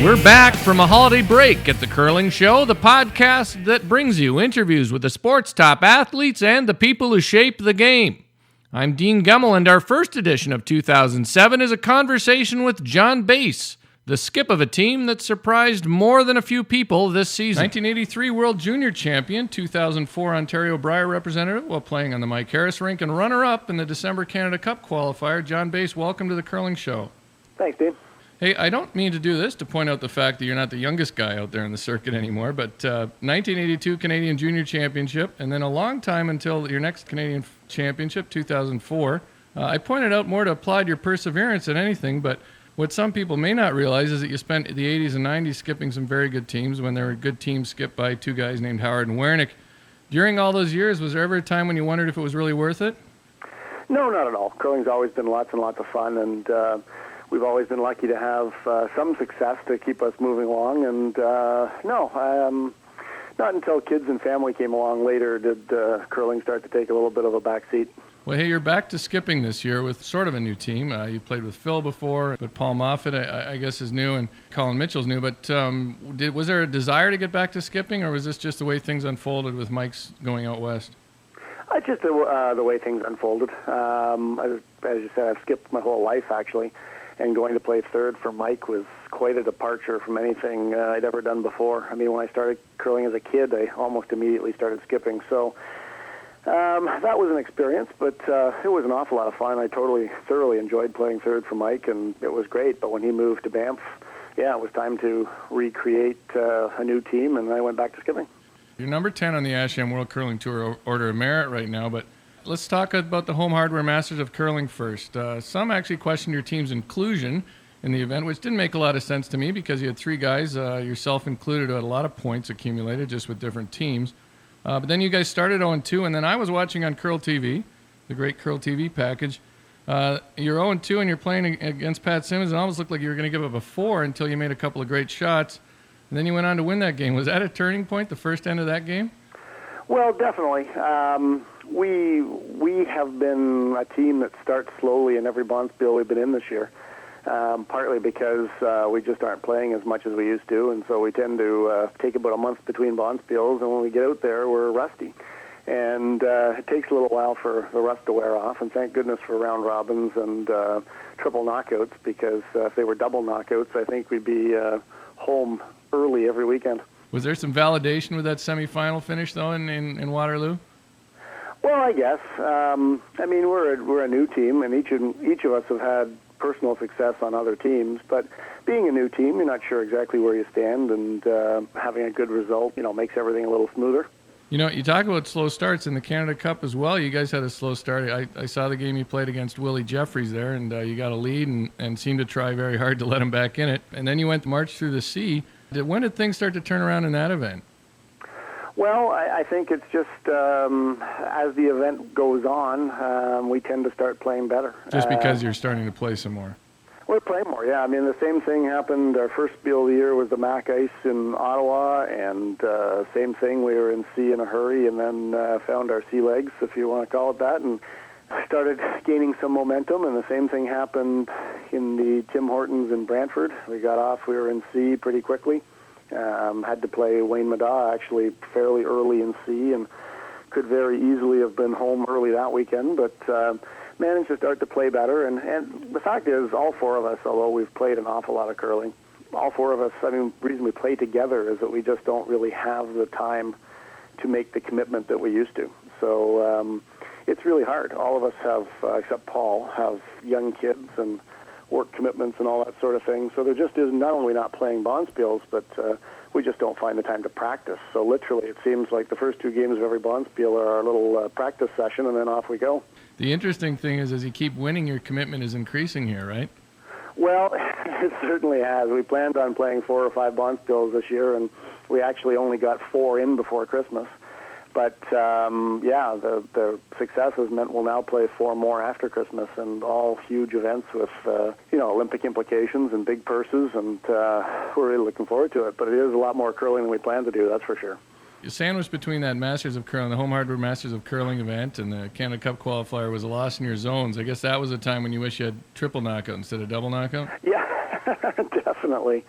We're back from a holiday break at The Curling Show, the podcast that brings you interviews with the sport's top athletes and the people who shape the game. I'm Dean Gummel, and our first edition of 2007 is a conversation with John Bass, the skip of a team that surprised more than a few people this season. 1983 World Junior Champion, 2004 Ontario Brier representative while playing on the Mike Harris rink, and runner-up in the December Canada Cup qualifier. John Bass, welcome to The Curling Show. Thanks, Dean. Hey, I don't mean to do this to point out the fact that you're not the youngest guy out there in the circuit anymore, but 1982 Canadian Junior Championship, and then a long time until your next Canadian Championship, 2004. I pointed out more to applaud your perseverance than anything, but what some people may not realize is that you spent the 80s and 90s skipping some very good teams when there were good teams skipped by two guys named Howard and Wernick. During all those years, was there ever a time when you wondered if it was really worth it? No, not at all. Curling's always been lots and lots of fun, and we've always been lucky to have some success to keep us moving along. And not until kids and family came along later did curling start to take a little bit of a backseat. Well, hey, you're back to skipping this year with sort of a new team. You played with Phil before, but Paul Moffat, I guess, is new, and Colin Mitchell's new. But was there a desire to get back to skipping, or was this just the way things unfolded with Mike's going out west? Just the way things unfolded. As you said, I've skipped my whole life, actually. And going to play third for Mike was quite a departure from anything I'd ever done before. I mean, when I started curling as a kid, I almost immediately started skipping. So that was an experience, but it was an awful lot of fun. I thoroughly enjoyed playing third for Mike, and it was great. But when he moved to Banff, it was time to recreate a new team, and I went back to skipping. You're number 10 on the ASHM World Curling Tour Order of Merit right now, but let's talk about the Home Hardware Masters of Curling first. Some actually questioned your team's inclusion in the event, which didn't make a lot of sense to me because you had three guys, yourself included, who had a lot of points accumulated just with different teams. But then you guys started 0-2, and then I was watching on Curl TV, the great Curl TV package. You're 0-2, and you're playing against Pat Simmons, and it almost looked like you were going to give up a 4 until you made a couple of great shots. And then you went on to win that game. Was that a turning point, the first end of that game? Well, definitely. We have been a team that starts slowly in every bonspiel we've been in this year, partly because we just aren't playing as much as we used to, and so we tend to take about a month between bonspiels, and when we get out there, we're rusty. And it takes a little while for the rust to wear off, and thank goodness for round robins and triple knockouts, because if they were double knockouts, I think we'd be home early every weekend. Was there some validation with that semifinal finish, though, in Waterloo? Well, I guess. I mean, we're a new team, and each of us have had personal success on other teams. But being a new team, you're not sure exactly where you stand, and having a good result, makes everything a little smoother. You talk about slow starts in the Canada Cup as well. You guys had a slow start. I saw the game you played against Willie Jeffries there, and you got a lead and seemed to try very hard to let him back in it. And then you went to march through the sea. When did things start to turn around in that event? Well, I think it's just as the event goes on, we tend to start playing better. Just because you're starting to play some more? We're playing more, yeah. I mean, the same thing happened. Our first spiel of the year was the Mac Ice in Ottawa, and same thing, we were in sea in a hurry and then found our sea legs, if you want to call it that, and started gaining some momentum, and the same thing happened in the Tim Hortons in Brantford. We got off, we were in sea pretty quickly. Had to play Wayne Madaw actually fairly early in sea, and could very easily have been home early that weekend, but managed to start to play better. And the fact is, all four of us, although we've played an awful lot of curling, all four of us, the reason we play together is that we just don't really have the time to make the commitment that we used to. So it's really hard. All of us have, except Paul, have young kids and work commitments and all that sort of thing. So there just is not only not playing bonspiels, but we just don't find the time to practice. So literally, it seems like the first two games of every bonspiel are our little practice session, and then off we go. The interesting thing is, as you keep winning, your commitment is increasing here, right? Well, it certainly has. We planned on playing 4 or 5 bonspiels this year, and we actually only got 4 in before Christmas. But, the success has meant we'll now play 4 more after Christmas, and all huge events with, Olympic implications and big purses, and we're really looking forward to it. But it is a lot more curling than we planned to do, that's for sure. Sandwiched between that Masters of Curling, the Home Hardware Masters of Curling event, and the Canada Cup qualifier was a loss in your zones. I guess that was a time when you wish you had triple knockout instead of double knockout? Yeah, Definitely.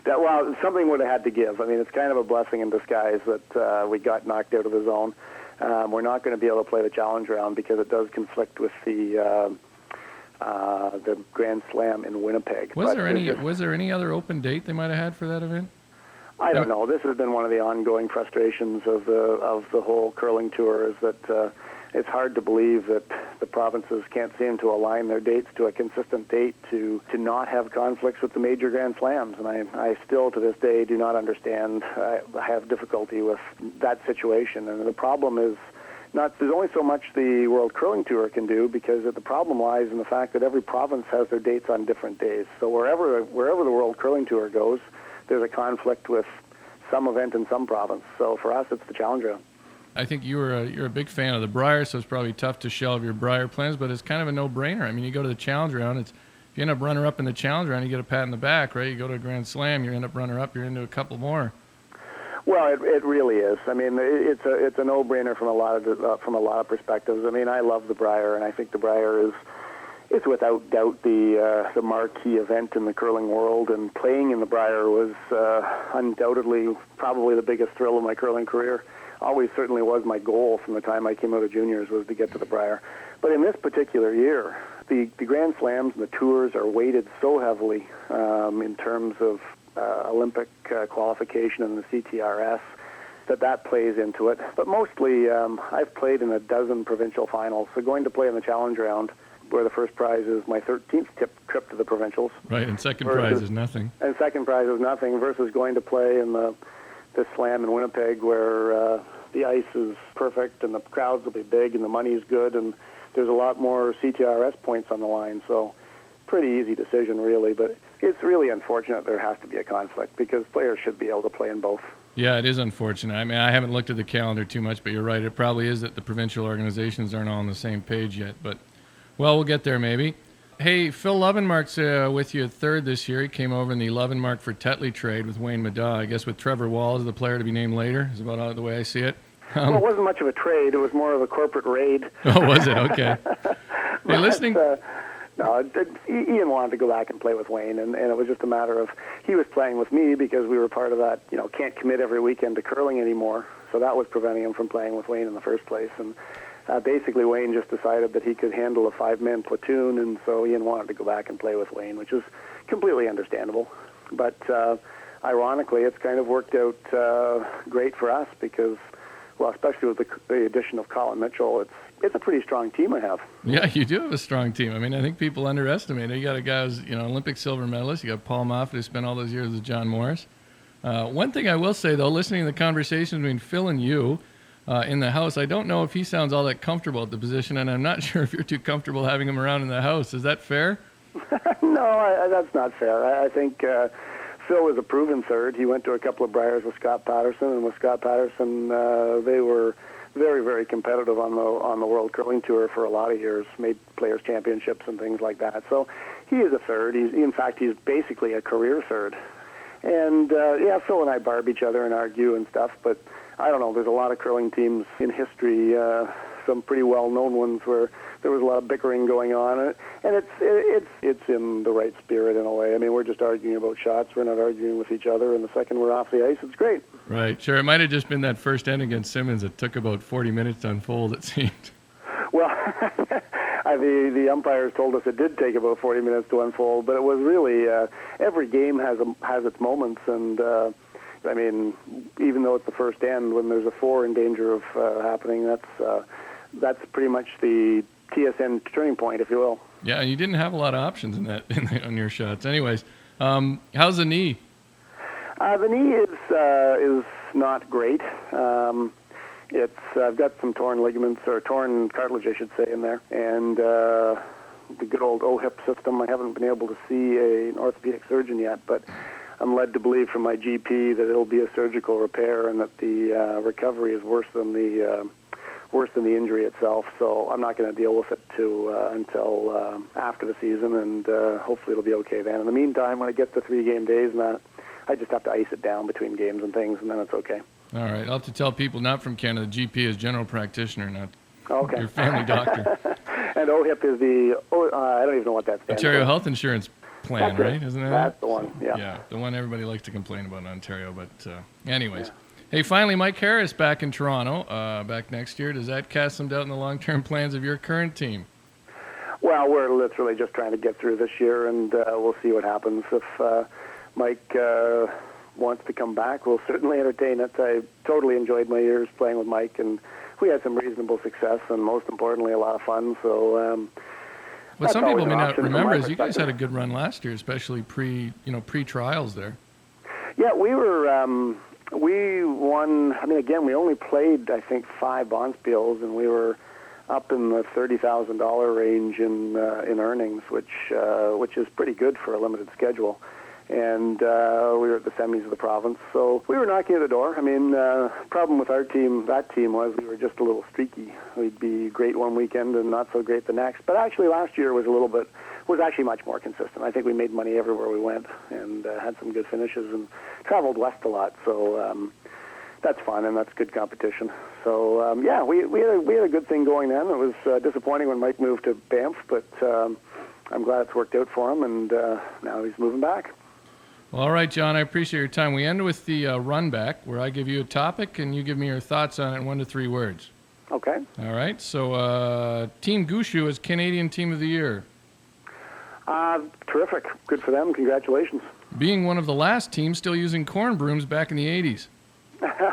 Well, something would have had to give. I mean, it's kind of a blessing in disguise that we got knocked out of the zone. We're not going to be able to play the challenge round because it does conflict with the Grand Slam in Winnipeg. Was there any other open date they might have had for that event? I don't know. This has been one of the ongoing frustrations of the whole curling tour, is that it's hard to believe that the provinces can't seem to align their dates to a consistent date to not have conflicts with the major Grand Slams. And I still, to this day, do not understand. I have difficulty with that situation. And the problem is there's only so much the World Curling Tour can do, because the problem lies in the fact that every province has their dates on different days. So wherever the World Curling Tour goes, there's a conflict with some event in some province. So for us, it's the Challenge Round. I think you're a big fan of the Brier, so it's probably tough to shelve your Brier plans, but it's kind of a no-brainer. I mean, you go to the Challenge Round, if you end up runner-up in the Challenge Round, you get a pat in the back, right? You go to a Grand Slam, you end up runner-up, you're into a couple more. Well, it really is. I mean, it's a no-brainer from a lot of perspectives. I mean, I love the Brier, and I think the Brier is without doubt the marquee event in the curling world. And playing in the Brier was undoubtedly probably the biggest thrill of my curling career. Always certainly was my goal from the time I came out of juniors, was to get to the Brier. But in this particular year, the Grand Slams and the tours are weighted so heavily in terms of Olympic qualification and the CTRS that plays into it. But mostly, I've played in a dozen provincial finals. So going to play in the Challenge Round, where the first prize is my 13th trip to the provincials. Right, and second prize is nothing. And second prize is nothing, versus going to play in the Slam in Winnipeg, where the ice is perfect and the crowds will be big and the money's good and there's a lot more CTRS points on the line. So pretty easy decision, really. But it's really unfortunate there has to be a conflict, because players should be able to play in both. Yeah, it is unfortunate. I mean, I haven't looked at the calendar too much, but you're right. It probably is that the provincial organizations aren't all on the same page yet. But, well, we'll get there maybe. Hey, Phil Lovenmark's with you at third this year. He came over in the Lovenmark for Tetley trade with Wayne Middaugh. I guess with Trevor Wall as the player to be named later is about the way I see it. Well, it wasn't much of a trade. It was more of a corporate raid. Oh, was it? Okay. Hey, listening. No, Ian wanted to go back and play with Wayne, and it was just a matter of, he was playing with me because we were part of that, can't commit every weekend to curling anymore. So that was preventing him from playing with Wayne in the first place. And basically, Wayne just decided that he could handle a 5-man platoon, and so Ian wanted to go back and play with Wayne, which is completely understandable. But ironically, it's kind of worked out great for us because, well, especially with the addition of Colin Mitchell, it's a pretty strong team I have. Yeah, you do have a strong team. I mean, I think people underestimate it. You got a guy who's Olympic silver medalist. You got Paul Moffat, who spent all those years with John Morris. One thing I will say, though, listening to the conversation between Phil and you in the house, I don't know if he sounds all that comfortable at the position, and I'm not sure if you're too comfortable having him around in the house. Is that fair? No, that's not fair. I think Phil is a proven third. He went to a couple of Briers with Scott Patterson, and with Scott Patterson, they were very, very competitive on the World Curling Tour for a lot of years, made Players' Championships and things like that. So he is a third. In fact, he's basically a career third. And, Phil and I barb each other and argue and stuff, but I don't know, there's a lot of curling teams in history, some pretty well-known ones where there was a lot of bickering going on, and it's in the right spirit in a way. I mean, we're just arguing about shots. We're not arguing with each other, and the second we're off the ice, it's great. Right, sure. It might have just been that first end against Simmons that took about 40 minutes to unfold, it seemed. Well, the umpires told us it did take about 40 minutes to unfold, but it was really, every game has its moments, and I mean, even though it's the first end, when there's a 4 in danger of happening, that's pretty much the TSN turning point, if you will. Yeah, and you didn't have a lot of options on your shots. Anyways, how's the knee? The knee is not great. I've got some torn ligaments, or torn cartilage, I should say, in there, and the good old OHIP system. I haven't been able to see an orthopedic surgeon yet, but I'm led to believe from my GP that it'll be a surgical repair and that the recovery is worse than the injury itself. So I'm not going to deal with it until after the season, and hopefully it'll be okay then. In the meantime, when I get to 3-game days, I just have to ice it down between games and things, and then it's okay. All right. I'll have to tell people not from Canada, GP is general practitioner, not okay. Your family doctor. And OHIP is I don't even know what that stands Ontario for. Health Insurance plan, right? Isn't that That's the one, yeah. Yeah, the one everybody likes to complain about in Ontario. But anyways. Yeah. Hey, finally, Mike Harris back in Toronto, back next year. Does that cast some doubt in the long-term plans of your current team? Well, we're literally just trying to get through this year, and we'll see what happens. If Mike wants to come back, we'll certainly entertain it. I totally enjoyed my years playing with Mike, and we had some reasonable success, and most importantly, a lot of fun. So, what some people may not remember is you guys had a good run last year, especially pre-trials there. Yeah, we were. We won. I mean, again, we only played, I think, 5 bonspiels, and we were up in the $30,000 range in earnings, which is pretty good for a limited schedule. And we were at the semis of the province, so we were knocking at the door. I mean, problem with our team, that team, was we were just a little streaky. We'd be great one weekend and not so great the next. But actually, last year was actually much more consistent. I think we made money everywhere we went and had some good finishes and traveled west a lot. So that's fun and that's good competition. So yeah, we had a good thing going then. It was disappointing when Mike moved to Banff, but I'm glad it's worked out for him, and now he's moving back. Well, all right, John, I appreciate your time. We end with the Runback, where I give you a topic and you give me your thoughts on it in 1 to 3 words. Okay. All right. So Team Gushu is Canadian Team of the Year. Terrific. Good for them. Congratulations. Being one of the last teams still using corn brooms back in the 80s.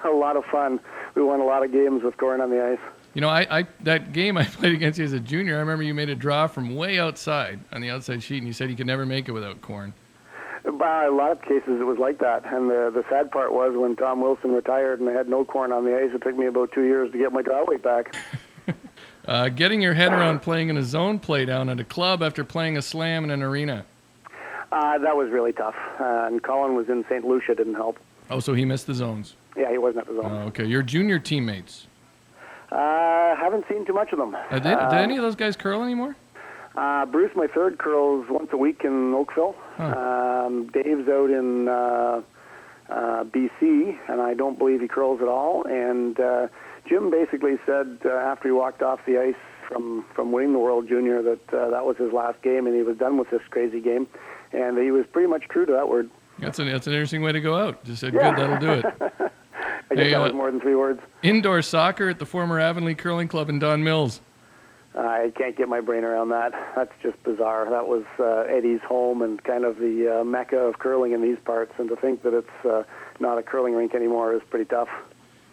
A lot of fun. We won a lot of games with corn on the ice. You know, I that game I played against you as a junior, I remember you made a draw from way outside on the outside sheet, and you said you could never make it without corn. By a lot of cases, it was like that. And the sad part was when Tom Wilson retired and I had no corn on the ice, it took me about 2 years to get my draw weight back. Getting your head around playing in a zone play down at a club after playing a slam in an arena. That was really tough. And Colin was in St. Lucia, didn't help. Oh, so he missed the zones. Yeah, he wasn't at the zone. Okay. Your junior teammates? Haven't seen too much of them. Did any of those guys curl anymore? Bruce, my third, curls once a week in Oakville. Huh. Dave's out in BC, and I don't believe he curls at all. And Jim basically said after he walked off the ice from winning the World Junior that that was his last game, and he was done with this crazy game. And he was pretty much true to that word. That's an interesting way to go out. Just said, yeah. Good, that'll do it. I guess that was more than 3 words. Indoor soccer at the former Avonlea Curling Club in Don Mills. I can't get my brain around that. That's just bizarre. That was Eddie's home and kind of the mecca of curling in these parts, and to think that it's not a curling rink anymore is pretty tough.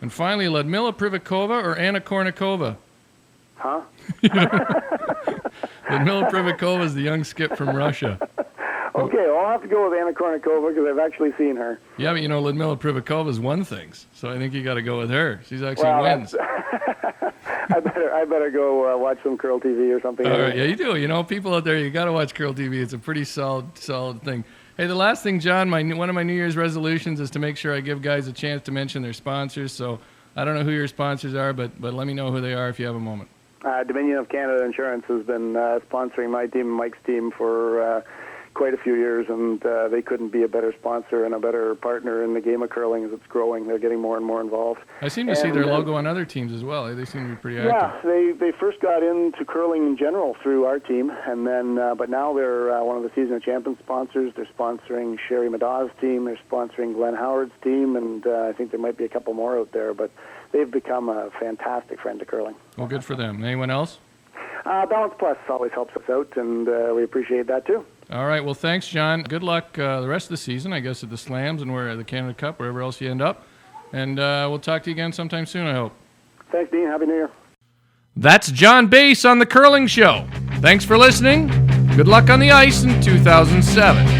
And finally, Ludmila Privikova or Anna Kournikova? Huh? Ludmila Privikova is the young skip from Russia. Okay, well, I'll have to go with Anna Kournikova because I've actually seen her. Yeah, but Ludmila Privikova's won things, so I think you got to go with her. She's actually wins. I better go watch some Curl TV or something. All right, yeah, you do. People out there, you got to watch Curl TV. It's a pretty solid thing. Hey, the last thing, John, one of my New Year's resolutions is to make sure I give guys a chance to mention their sponsors. So I don't know who your sponsors are, but let me know who they are if you have a moment. Dominion of Canada Insurance has been sponsoring my team and Mike's team for quite a few years, and they couldn't be a better sponsor and a better partner in the game of curling as it's growing. They're getting more and more involved. I seem to see their logo on other teams as well. They seem to be pretty active. Yeah, they first got into curling in general through our team, and then but now they're one of the Season of Champions sponsors. They're sponsoring Sherry Madaw's team. They're sponsoring Glenn Howard's team, and I think there might be a couple more out there, but they've become a fantastic friend to curling. Well, good for them. Anyone else? Balance Plus always helps us out, and we appreciate that too. All right. Well, thanks, John. Good luck the rest of the season, I guess, at the Slams and the Canada Cup, wherever else you end up. And we'll talk to you again sometime soon, I hope. Thanks, Dean. Happy New Year. That's John Bass on The Curling Show. Thanks for listening. Good luck on the ice in 2007.